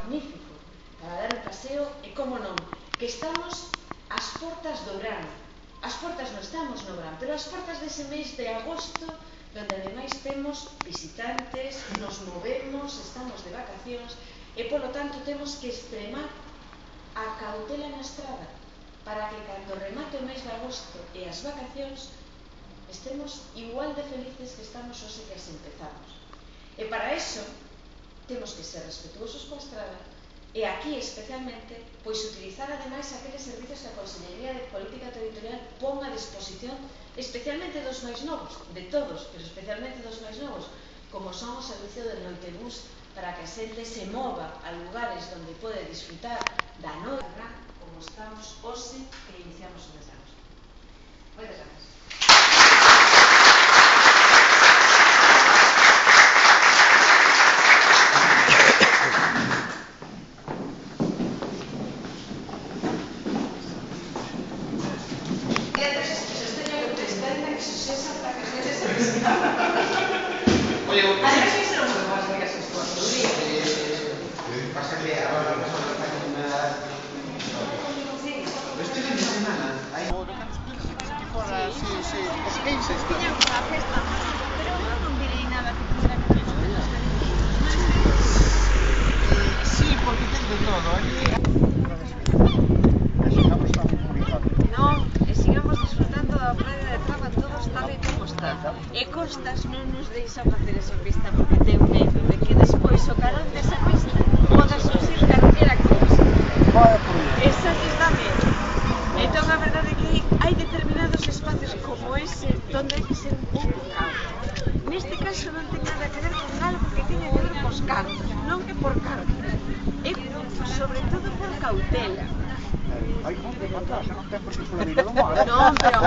magnífico para dar un paseo e, como non, que estamos ás portas do verán. As portas non estamos no verán, pero as portas dese mes de agosto, donde ademais temos visitantes, nos movemos, estamos de vacacións e, polo tanto, temos que extremar a cautela na estrada para que cando remate o mes de agosto e as vacacións estemos igual de felices que estamos hoxe que as empezamos. E para eso temos que ser respetuosos coa estrada e aquí especialmente pois utilizar ademais aqueles servizos que a Consellería de Política Territorial pon a disposición especialmente dos máis novos, de todos, pero especialmente dos máis novos, como son o servicio de noitebús para que a xente se mova a lugares onde pode disfrutar da noite como estamos hoxe que iniciamos o mes de agosto. Moitas gracias. E Costas non nos deixa facer esa pista porque ten medo de que despois o carón desa pista poda surxir calquera cousa. Esa lles dá medo. Entón a verdade é que hai determinados espacios como ese donde hai que ser un pouco cauto. Neste caso non ten nada que ver con algo que teña que ver cos cartos, non que por cartos. É sobre todo por cautela. Hai un monte de fantasmas, non ten por que poder ir do mar. Non, pero